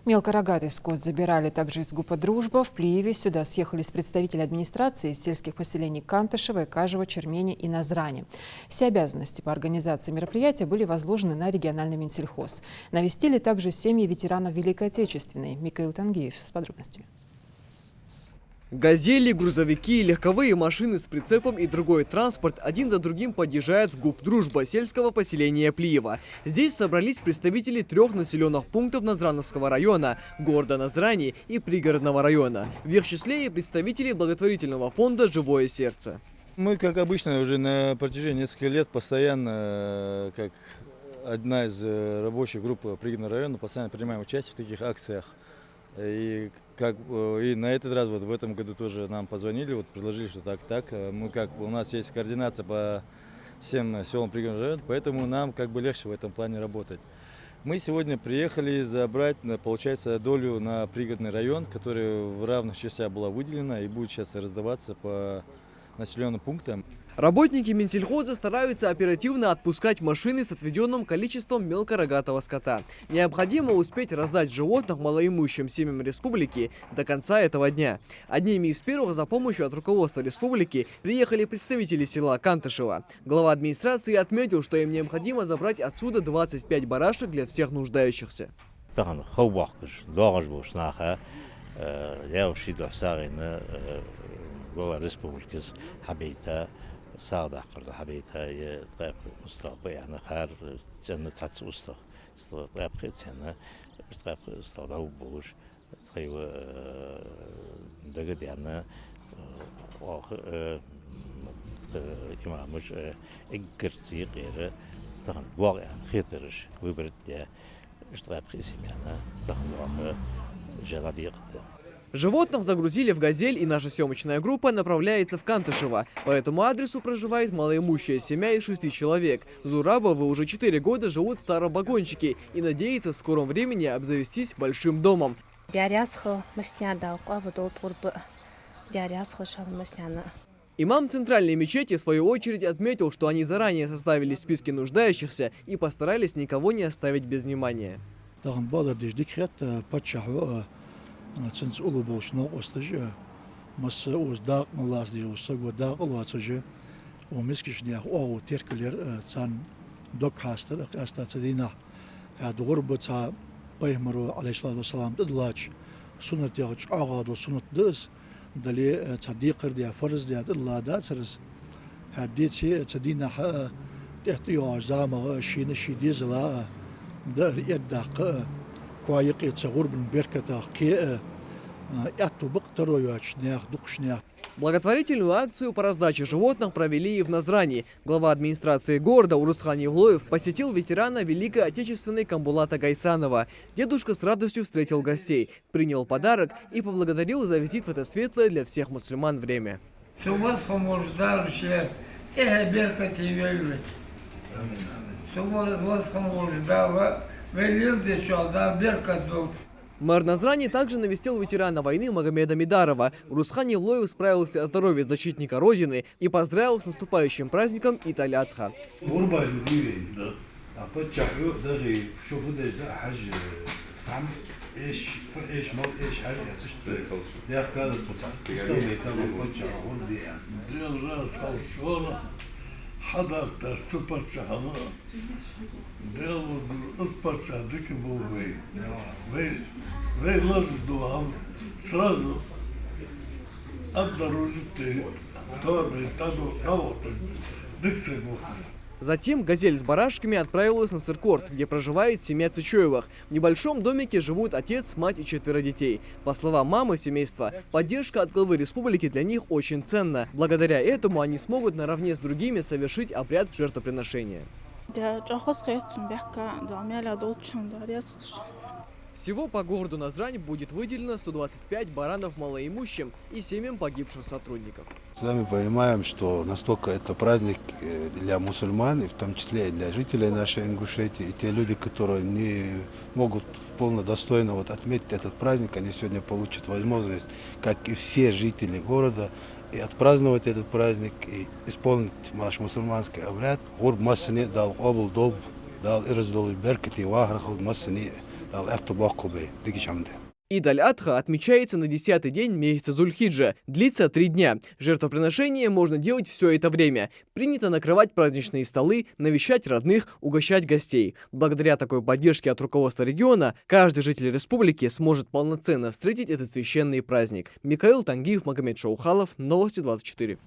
Мелкорогатый скот забирали также из ГУПа «Дружба». В Плиеве сюда съехались представители администрации из сельских поселений Кантышева, Икажево, Чермени и Назрани. Все обязанности по организации мероприятия были возложены на региональный Минсельхоз. Навестили также семьи ветеранов Великой Отечественной. Михаил Тангиев с подробностями. Газели, грузовики, легковые машины с прицепом и другой транспорт один за другим подъезжают в ГУП «Дружба» сельского поселения Плиева. Здесь собрались представители 3 населенных пунктов Назрановского района, города Назрани и пригородного района. В их числе и представители благотворительного фонда «Живое сердце». Мы, как обычно, уже на протяжении нескольких лет постоянно, как одна из рабочих групп пригородного района, постоянно принимаем участие в таких акциях. И на этот раз, вот в этом году тоже нам позвонили, вот предложили, что так. У нас есть координация по всем селам пригородного района, поэтому нам легче в этом плане работать. Мы сегодня приехали забрать, получается, долю на пригородный район, которая в равных частях была выделена и будет сейчас раздаваться по населенным пунктам. Работники Минсельхоза стараются оперативно отпускать машины с отведенным количеством мелкорогатого скота. Необходимо успеть раздать животных малоимущим семьям республики до конца этого дня. Одними из первых за помощью от руководства республики приехали представители села Кантышева. Глава администрации отметил, что им необходимо забрать отсюда 25 барашек для всех нуждающихся. ساعد قرد حبيتها يطيب أسطاب يعني خار جنة تحت أسطاب طيب خيط سنة طيب أسطاب أو بوش طيب دقد يعني كما مش إجرتي غيره طبعا واقع يعني خيطرش ويبرد يا طيب خيسيم يعني طبعا واقع جلادي قدام. Животных загрузили в «Газель», и наша съемочная группа направляется в Кантышево. По этому адресу проживает малоимущая семья из 6 человек. Зурабовы уже 4 года живут в старом вагончике и надеются в скором времени обзавестись большим домом. Имам центральной мечети, в свою очередь, отметил, что они заранее составили списки нуждающихся и постарались никого не оставить без внимания. Since all the boys know us, mas was dark my last day was so dark a lot so je o miskish ne o terkuler san dokhaster asta tadina had غربة بيمرو عليه الصلاة والسلام دلش سنة يغش عقاد وسنة دس دلي تصديق دي فرز دي الله داسرس هديت شيء تدينا تحتيو زامة شين ديزلا دار يدق كوايق يتصور بالبركة كي Благотворительную акцию по раздаче животных провели и в Назрани. Глава администрации города Урусхан Евлоев посетил ветерана Великой Отечественной Камбулата Гайсанова. Дедушка с радостью встретил гостей, принял подарок и поблагодарил за визит в это светлое для всех мусульман время. Мэр Назрани также навестил ветерана войны Магомеда Мидарова. Урусхан Евлоев справился о здоровье защитника Родины и поздравил с наступающим праздником Ит-аль-Адха. حضرت استوبتش حضر ديال استوبتش هذيك بوفي في لازم دوام سразу أقدروا جدي تابع تابع نوط دكتور. Затем «Газель» с барашками отправилась на Циркорт, где проживает семья Цычоевых. В небольшом домике живут отец, мать и 4 детей. По словам мамы семейства, поддержка от главы республики для них очень ценна. Благодаря этому они смогут наравне с другими совершить обряд жертвоприношения. Всего по городу Назрань будет выделено 125 баранов малоимущим и семьям погибших сотрудников. Сами понимаем, что настолько это праздник для мусульман, и в том числе и для жителей нашей Ингушетии. И те люди, которые не могут полно достойно отметить этот праздник, они сегодня получат возможность, как и все жители города, и отпраздновать этот праздник, и исполнить наш мусульманский обряд. Гурб массани дал обл долб, дал ираздол беркет и вахрахал массани Ид аль-Адха отмечается на 10-й день месяца Зуль-Хиджа, длится 3 дня. Жертвоприношение можно делать все это время. Принято накрывать праздничные столы, навещать родных, угощать гостей. Благодаря такой поддержке от руководства региона, каждый житель республики сможет полноценно встретить этот священный праздник. Михаил Тангиев, Магомед Шаухалов, Новости 24.